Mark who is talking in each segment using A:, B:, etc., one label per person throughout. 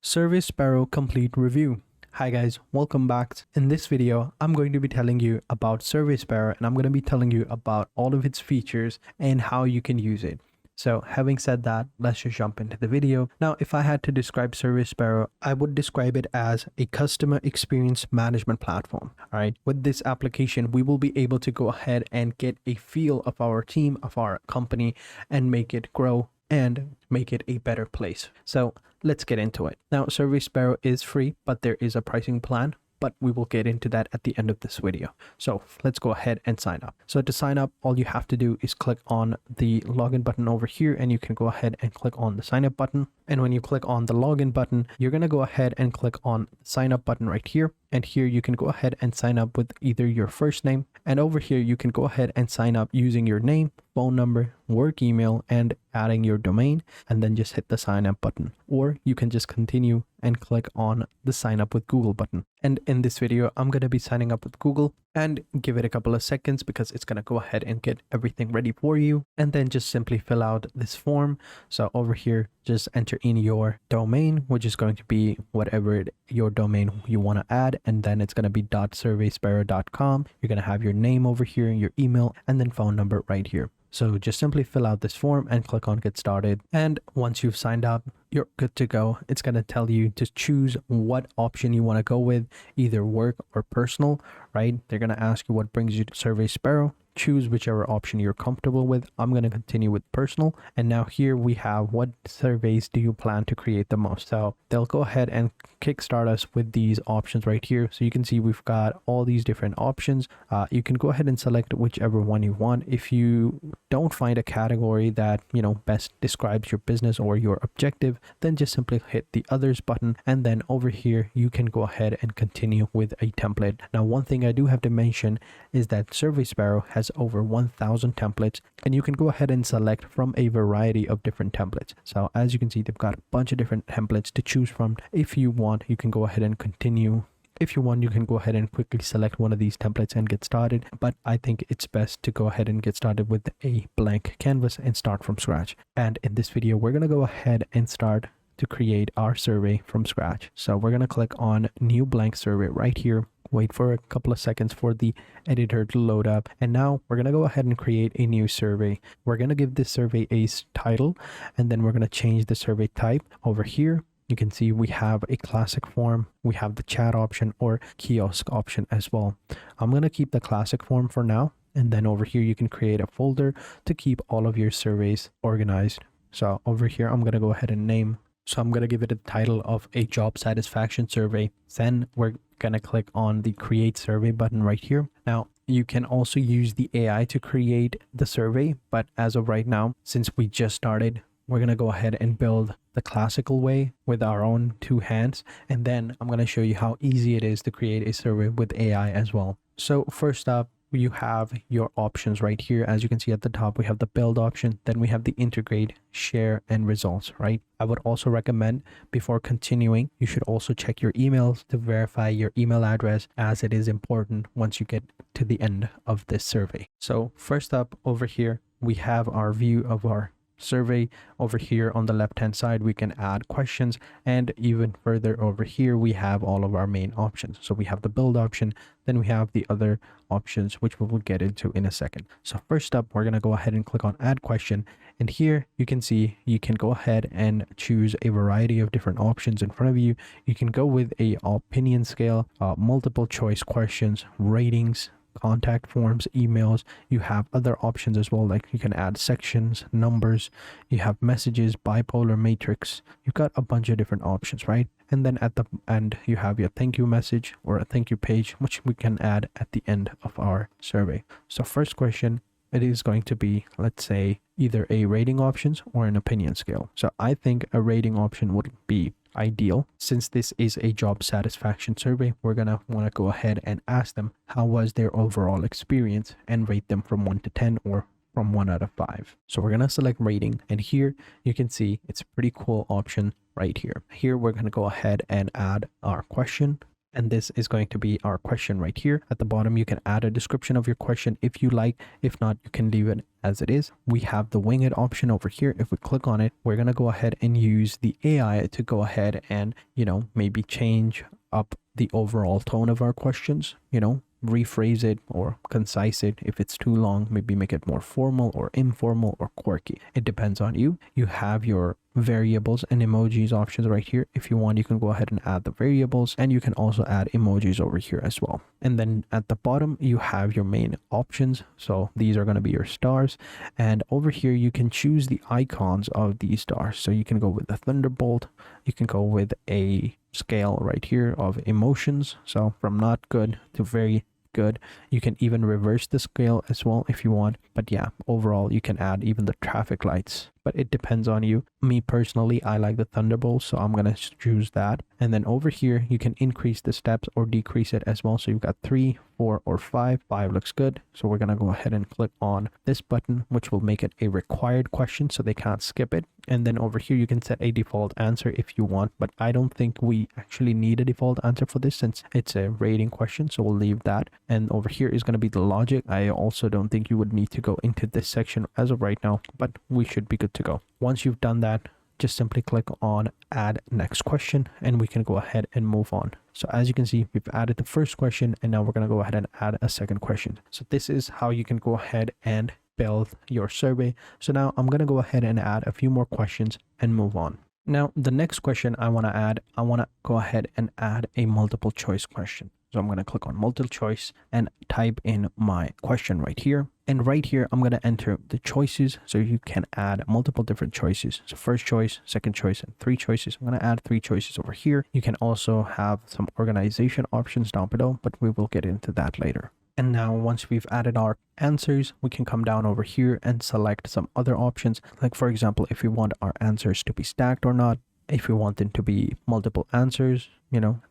A: SurveySparrow Complete Review. Hi guys, welcome back. In this video, I'm going to be telling you about SurveySparrow and I'm going to be telling you about all of its features and how you can use it. So having said that, let's just jump into the video. Now, if I had to describe SurveySparrow, I would describe it as a customer experience management platform. All right. With this application, we will be able to go ahead and get a feel of our team, of our company, and make it grow and make it a better place. So let's get into it. Now, SurveySparrow is free, but there is a pricing plan, but we will get into that at the end of this video. So let's go ahead and sign up. So to sign up, all you have to do is click on the login button over here, and you can go ahead and click on the sign up button. And when you click on the login button, you're going to go ahead and click on the sign up button right here. And here you can go ahead and sign up with either your first name, and over here you can go ahead and sign up using your name, phone number, work email, and adding your domain, and then just hit the sign up button. Or you can just continue and click on the sign up with Google button. And in this video, I'm going to be signing up with Google, and give it a couple of seconds because it's going to go ahead and get everything ready for you. And then just simply fill out this form. So over here, just enter in your domain, which is going to be whatever your domain you want to add. And then it's going to be .surveysparrow.com. You're going to have your name over here, your email, and then phone number right here. So just simply fill out this form and click on get started. And once you've signed up, you're good to go. It's going to tell you to choose what option you want to go with, either work or personal, right? They're going to ask you what brings you to SurveySparrow. Choose whichever option you're comfortable with. I'm going to continue with personal. And now here we have what surveys do you plan to create the most. So they'll go ahead and kickstart us with these options right here. So you can see we've got all these different options. You can go ahead and select whichever one you want. If you don't find a category that, best describes your business or your objective, then just simply hit the others button. And then over here, you can go ahead and continue with a template. Now, one thing I do have to mention is that SurveySparrow has over 1,000 templates, and you can go ahead and select from a variety of different templates. So as you can see, they've got a bunch of different templates to choose from. If you want, you can go ahead and continue. If you want, you can go ahead and quickly select one of these templates and get started. But I think it's best to go ahead and get started with a blank canvas and start from scratch. And in this video, we're going to go ahead and start to create our survey from scratch. So we're going to click on new blank survey right here. Wait for a couple of seconds for the editor to load up. And now we're going to go ahead and create a new survey. We're going to give this survey a title, and then we're going to change the survey type. Over here, you can see we have a classic form. We have the chat option or kiosk option as well. I'm going to keep the classic form for now. And then over here, you can create a folder to keep all of your surveys organized. So over here, I'm going to go ahead and name. So I'm going to give it a title of a job satisfaction survey. Then we're going to click on the create survey button right here. Now, you can also use the AI to create the survey, but as of right now, since we just started, we're going to go ahead and build the classical way with our own two hands. And then I'm going to show you how easy it is to create a survey with AI as well. So first up, you have your options right here. As you can see at the top, we have the build option. Then we have the integrate, share, and results, right? I would also recommend before continuing, you should also check your emails to verify your email address, as it is important once you get to the end of this survey. So first up over here, we have our view of our survey. Over here on the left hand side, we can add questions, and even further over here we have all of our main options. So we have the build option, then we have the other options, which we will get into in a second. So first up, we're going to go ahead and click on add question, and here you can see you can go ahead and choose a variety of different options in front of you. You can go with a opinion scale, multiple choice questions, ratings, contact forms, emails. You have other options as well, like you can add sections, numbers, you have messages, bipolar matrix. You've got a bunch of different options, right? And then at the end, you have your thank you message or a thank you page, which we can add at the end of our survey. So first question, it is going to be, let's say, either a rating options or an opinion scale. So I think a rating option would be ideal. Since this is a job satisfaction survey, we're gonna want to go ahead and ask them how was their overall experience and rate them from 1 to 10 or from 1 out of 5. So we're gonna select rating, and here you can see it's a pretty cool option right here. Here we're gonna go ahead and add our question. And this is going to be our question right here. At the bottom, you can add a description of your question if you like. If not, you can leave it as it is. We have the wing it option over here. If we click on it, we're going to go ahead and use the AI to go ahead and, maybe change up the overall tone of our questions, rephrase it or concise it. If it's too long, maybe make it more formal or informal or quirky. It depends on you. You have your variables and emojis options right here. If you want, you can go ahead and add the variables, and you can also add emojis over here as well. And then at the bottom, you have your main options. So these are going to be your stars, and over here you can choose the icons of these stars. So you can go with the thunderbolt, you can go with a scale right here of emotions, so from not good to very good. You can even reverse the scale as well if you want. But yeah, overall you can add even the traffic lights, but it depends on you. Me personally, I like the thunderbolt, so I'm gonna choose that. And then over here you can increase the steps or decrease it as well. So you've got 3, 4, or 5. 5 looks good, so we're gonna go ahead and click on this button, which will make it a required question so they can't skip it. And then over here you can set a default answer if you want, but I don't think we actually need a default answer for this since it's a rating question, so we'll leave that. And over here is going to be the logic. I also don't think you would need to go into this section as of right now, but we should be good to go. Once you've done that, just simply click on add next question, and we can go ahead and move on. So as you can see, we've added the first question, and now we're going to go ahead and add a second question. So this is how you can go ahead and build your survey. So now I'm going to go ahead and add a few more questions and move on. Now, the next question I want to go ahead and add a multiple choice question. So I'm going to click on multiple choice and type in my question right here. And right here, I'm going to enter the choices. So you can add multiple different choices. So first choice, second choice, and 3 choices. I'm going to add 3 choices over here. You can also have some organization options down below, but we will get into that later. And now once we've added our answers, we can come down over here and select some other options. Like for example, if we want our answers to be stacked or not, if we want them to be multiple answers,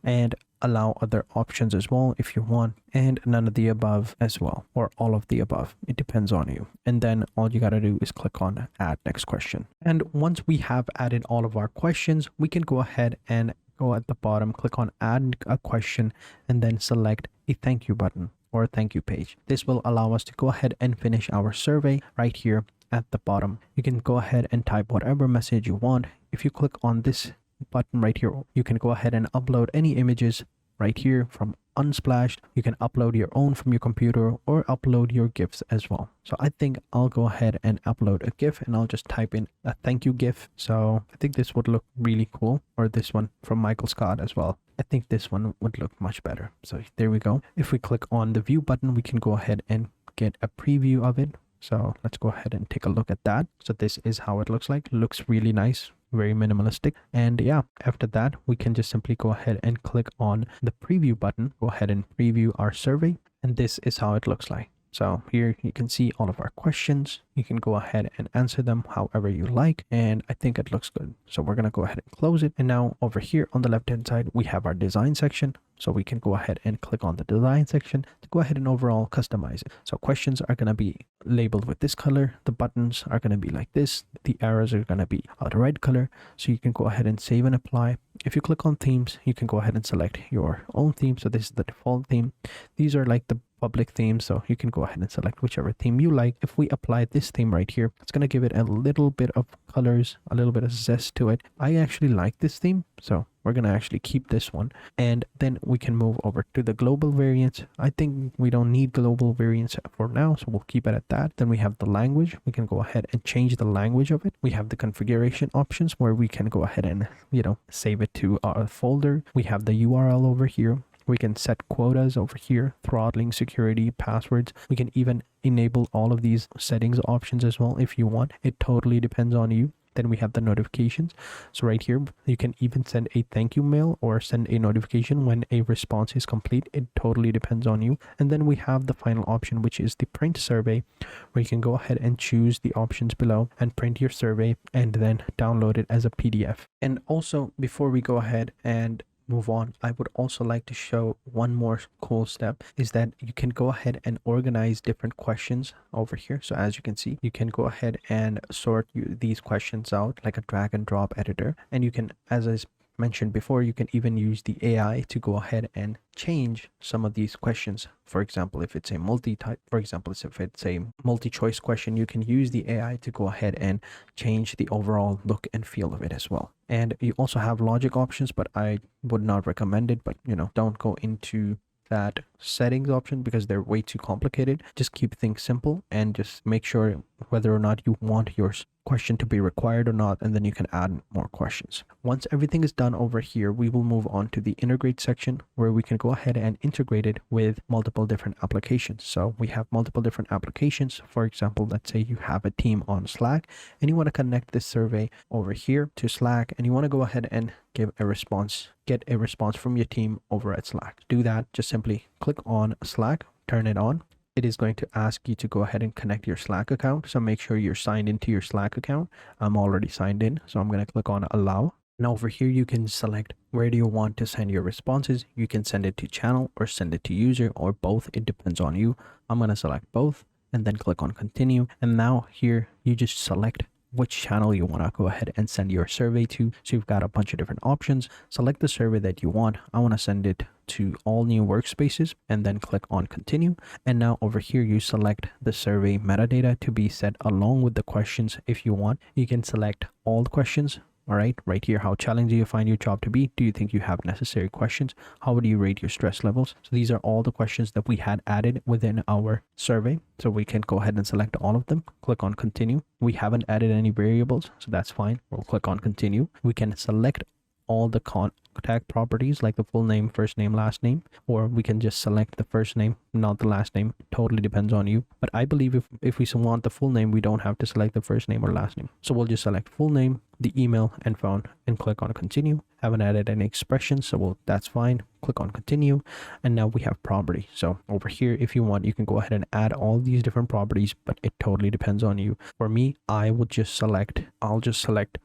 A: and allow other options as well if you want, and none of the above as well, or all of the above. It depends on you. And then all you got to do is click on add next question. And once we have added all of our questions, we can go ahead and go at the bottom, click on add a question, and then select a thank you button or a thank you page. This will allow us to go ahead and finish our survey right here at the bottom. You can go ahead and type whatever message you want. If you click on this button right here, you can go ahead and upload any images right here from Unsplash. You can upload your own from your computer or upload your GIFs as well. So I think I'll go ahead and upload a GIF, and I'll just type in a thank you GIF. So I think this would look really cool, or this one from Michael Scott as well. I think this one would look much better. So there we go. If we click on the view button, we can go ahead and get a preview of it. So let's go ahead and take a look at that. So this is how it looks like. Looks really nice, very minimalistic. And yeah, after that, we can just simply go ahead and click on the preview button, go ahead and preview our survey. And this is how it looks like. So here you can see all of our questions. You can go ahead and answer them however you like. And I think it looks good. So we're going to go ahead and close it. And now over here on the left hand side, we have our design section. So we can go ahead and click on the design section to go ahead and overall customize it. So questions are going to be labeled with this color. The buttons are going to be like this. The arrows are going to be a red color. So you can go ahead and save and apply. If you click on themes, you can go ahead and select your own theme. So this is the default theme. These are like the public themes, so you can go ahead and select whichever theme you like. If we apply this theme right here, it's going to give it a little bit of colors, a little bit of zest to it. I actually like this theme, so we're going to actually keep this one. And then we can move over to the global variants. I think we don't need global variants for now, so we'll keep it at that. Then we have the language. We can go ahead and change the language of it. We have the configuration options where we can go ahead and, save it to our folder. We have the URL over here. We can set quotas over here, throttling, security, passwords. We can even enable all of these settings options as well if you want. It totally depends on you. Then we have the notifications. So right here, you can even send a thank you mail or send a notification when a response is complete. It totally depends on you. And then we have the final option, which is the print survey, where you can go ahead and choose the options below and print your survey and then download it as a PDF. And also, before we go ahead and move on, I would also like to show one more cool step, is that you can go ahead and organize different questions over here. So as you can see, you can go ahead and sort these questions out like a drag and drop editor, and you can, as I mentioned before, you can even use the AI to go ahead and change some of these questions. For example, if it's a multi-choice question, you can use the AI to go ahead and change the overall look and feel of it as well. And you also have logic options, but I would not recommend it. But don't go into that settings option because they're way too complicated. Just keep things simple and just make sure whether or not you want your question to be required or not, and then you can add more questions. Once everything is done over here, we will move on to the integrate section where we can go ahead and integrate it with multiple different applications. So we have multiple different applications. For example, let's say you have a team on Slack and you want to connect this survey over here to Slack, and you want to go ahead and give a response, get a response from your team over at Slack. To do that, just simply click on Slack, turn it on. It is going to ask you to go ahead and connect your Slack account. So make sure you're signed into your Slack account. I'm already signed in, so I'm going to click on allow. Now over here, you can select where do you want to send your responses. You can send it to channel or send it to user or both. It depends on you. I'm going to select both and then click on continue. And now here you just select which channel you want to go ahead and send your survey to. So you've got a bunch of different options. Select the survey that you want. I want to send it to all new workspaces and then click on continue. And now over here, you select the survey metadata to be set along with the questions. If you want, you can select all the questions. All right here, how challenging do you find your job to be? Do you think you have necessary questions? How would you rate your stress levels? So these are all the questions that we had added within our survey. So we can go ahead and select all of them. Click on continue. We haven't added any variables, so that's fine. We'll click on continue. We can select all the contact properties like the full name, first name, last name, or we can just select the first name, not the last name. Totally depends on you. But I believe if we want the full name, we don't have to select the first name or last name. So we'll just select full name, the email and phone, and click on continue. Haven't added any expressions, so that's fine. Click on continue. And now we have property. So over here, if you want, you can go ahead and add all these different properties, but it totally depends on you. For me, I'll just select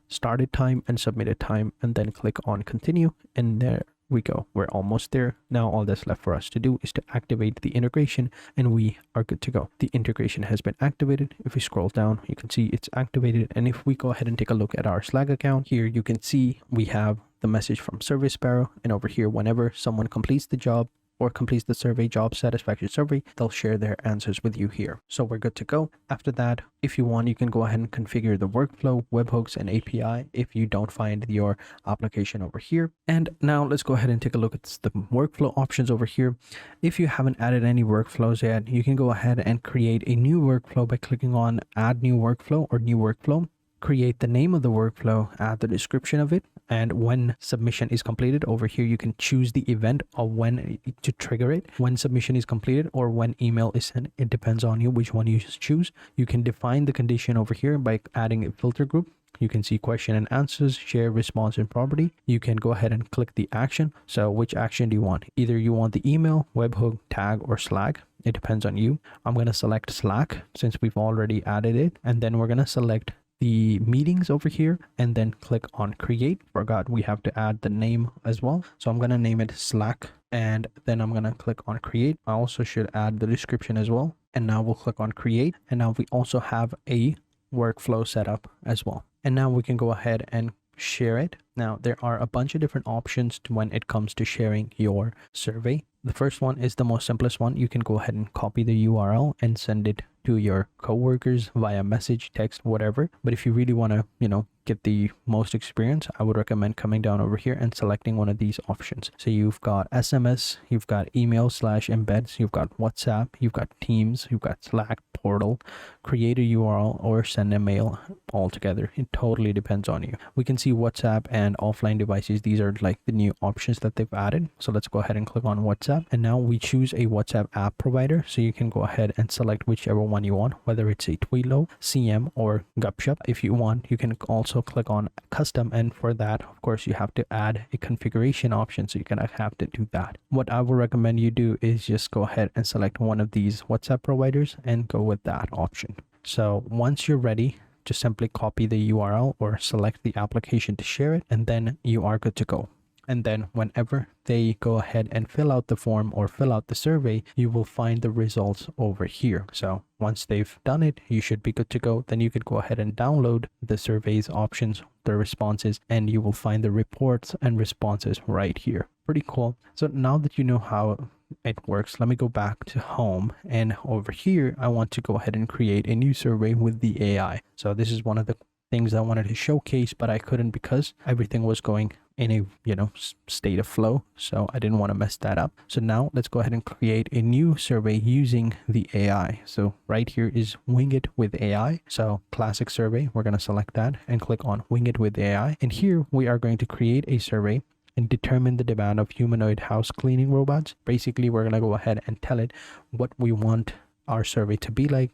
A: started time and submitted time, and then click on continue. And there we go. We're almost there. Now all that's left for us to do is to activate the integration, and we are good to go. The integration has been activated. If we scroll down, you can see it's activated. And if we go ahead and take a look at our Slack account here, you can see we have the message from SurveySparrow. And over here, whenever someone completes the job or completes the survey, job satisfaction survey, they'll share their answers with you here. So we're good to go. After that, if you want, you can go ahead and configure the workflow, webhooks, and API if you don't find your application over here. And now let's go ahead and take a look at the workflow options over here. If you haven't added any workflows yet, you can go ahead and create a new workflow by clicking on add new workflow or new workflow. Create the name of the workflow, add the description of it, and when submission is completed, over here you can choose the event of when to trigger it, when submission is completed or when email is sent. It depends on you which one you choose. You can define the condition over here by adding a filter group. You can see question and answers, share, response, and property. You can go ahead and click the action. So which action do you want? Either you want the email, webhook, tag, or Slack. It depends on you. I'm going to select Slack since we've already added it, and then we're going to select the meetings over here and then click on create. Forgot we have to add the name as well, so I'm going to name it Slack, and then I'm going to click on create. I also should add the description as well, and now we'll click on create. And now we also have a workflow set up as well, and now we can go ahead and share it. Now there are a bunch of different options when it comes to sharing your survey. The first one is the most simplest one. You can go ahead and copy the URL and send it to your coworkers via message, text, whatever. But if you really want to, get the most experience, I would recommend coming down over here and selecting one of these options. So you've got SMS, you've got email/embeds, you've got WhatsApp, you've got Teams, you've got Slack, portal, create a URL, or send a mail all together. It totally depends on you. We can see WhatsApp and offline devices. These are like the new options that they've added. So let's go ahead and click on WhatsApp. And now we choose a WhatsApp app provider. So you can go ahead and select whichever one you want, whether it's a Twilio, CM, or Gupshup. If you want, you can also click on custom, and for that, of course, you have to add a configuration option, so you're gonna have to do that. What I would recommend you do is just go ahead and select one of these WhatsApp providers and go with that option. So once you're ready, just simply copy the URL or select the application to share it, and then you are good to go. And then whenever they go ahead and fill out the form or fill out the survey, you will find the results over here. So once they've done it, you should be good to go. Then you could go ahead and download the surveys options, the responses, and you will find the reports and responses right here. Pretty cool. So now that you know how it works, let me go back to home, and over here I want to go ahead and create a new survey with the AI. So this is one of the things I wanted to showcase, but I couldn't because everything was going in a state of flow, so I didn't want to mess that up. So now let's go ahead and create a new survey using the AI. So right here is Wing It with AI. So classic survey, we're going to select that and click on Wing It with AI, and here we are going to create a survey and determine the demand of humanoid house cleaning robots. Basically, we're going to go ahead and tell it what we want our survey to be like,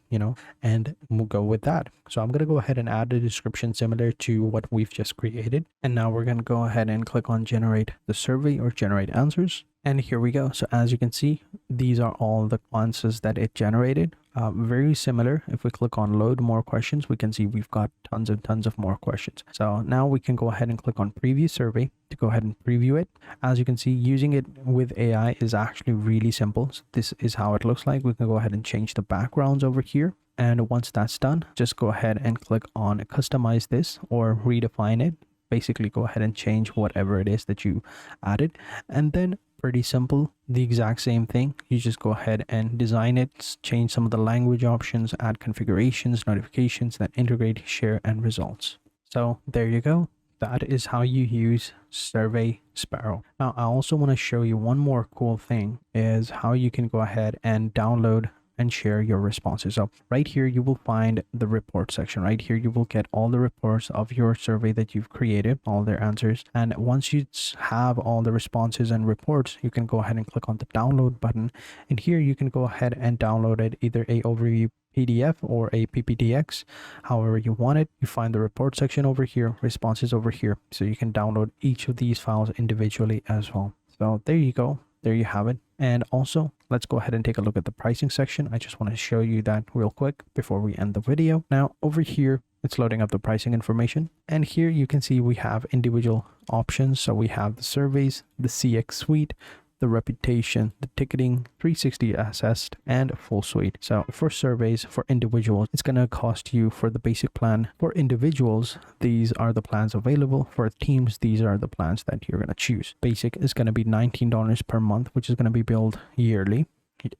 A: and we'll go with that. So I'm going to go ahead and add a description similar to what we've just created. And now we're going to go ahead and click on generate the survey or generate answers. And here we go. So as you can see, these are all the answers that it generated. Very similar. If we click on load more questions, we can see we've got tons and tons of more questions. So now we can go ahead and click on preview survey to go ahead and preview it. As you can see, using it with AI is actually really simple. So this is how it looks like. We can go ahead and change the backgrounds over here. And once that's done, just go ahead and click on customize this or redefine it. Basically go ahead and change whatever it is that you added, and then pretty simple, the exact same thing. You just go ahead and design it, change some of the language options, add configurations, notifications, then integrate, share, and results. So there you go. That is how you use SurveySparrow. Now I also want to show you one more cool thing, is how you can go ahead and download and share your responses. So right here you will find the report section. Right here you will get all the reports of your survey that you've created, all their answers. And once you have all the responses and reports, you can go ahead and click on the download button, and here you can go ahead and download it, either a overview PDF or a PPTX, however you want it. You find the report section over here, responses over here, so you can download each of these files individually as well. So there you go. There you have it. And also, let's go ahead and take a look at the pricing section. I just want to show you that real quick before we end the video. Now over here, it's loading up the pricing information. And here you can see we have individual options. So we have the surveys, the CX suite, the reputation, the ticketing, 360 assessed, and full suite. So for surveys for individuals, it's going to cost you for the basic plan. For individuals, these are the plans available. For teams, these are the plans that you're going to choose. Basic is going to be $19 per month, which is going to be billed yearly.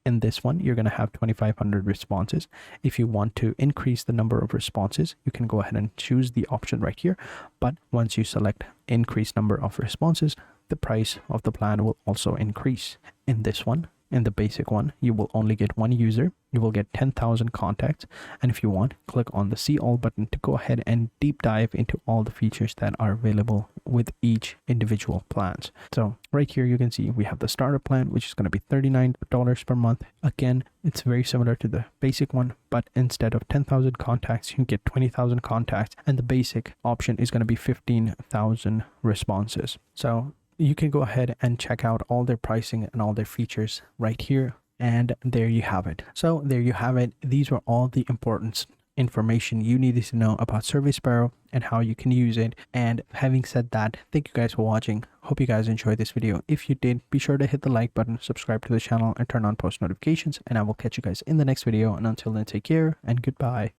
A: In this one, you're going to have 2,500 responses. If you want to increase the number of responses, you can go ahead and choose the option right here. But once you select increase number of responses, the price of the plan will also increase. In this one, in the basic one, you will only get one user. You will get 10,000 contacts. And if you want, click on the see all button to go ahead and deep dive into all the features that are available with each individual plans. So right here, you can see we have the starter plan, which is going to be $39 per month. Again, it's very similar to the basic one, but instead of 10,000 contacts, you get 20,000 contacts. And the basic option is going to be 15,000 responses. So you can go ahead and check out all their pricing and all their features right here. And there you have it. So there you have it. These were all the important information you needed to know about SurveySparrow and how you can use it. And having said that, thank you guys for watching. Hope you guys enjoyed this video. If you did, be sure to hit the like button, subscribe to the channel, and turn on post notifications. And I will catch you guys in the next video. And until then, take care and goodbye.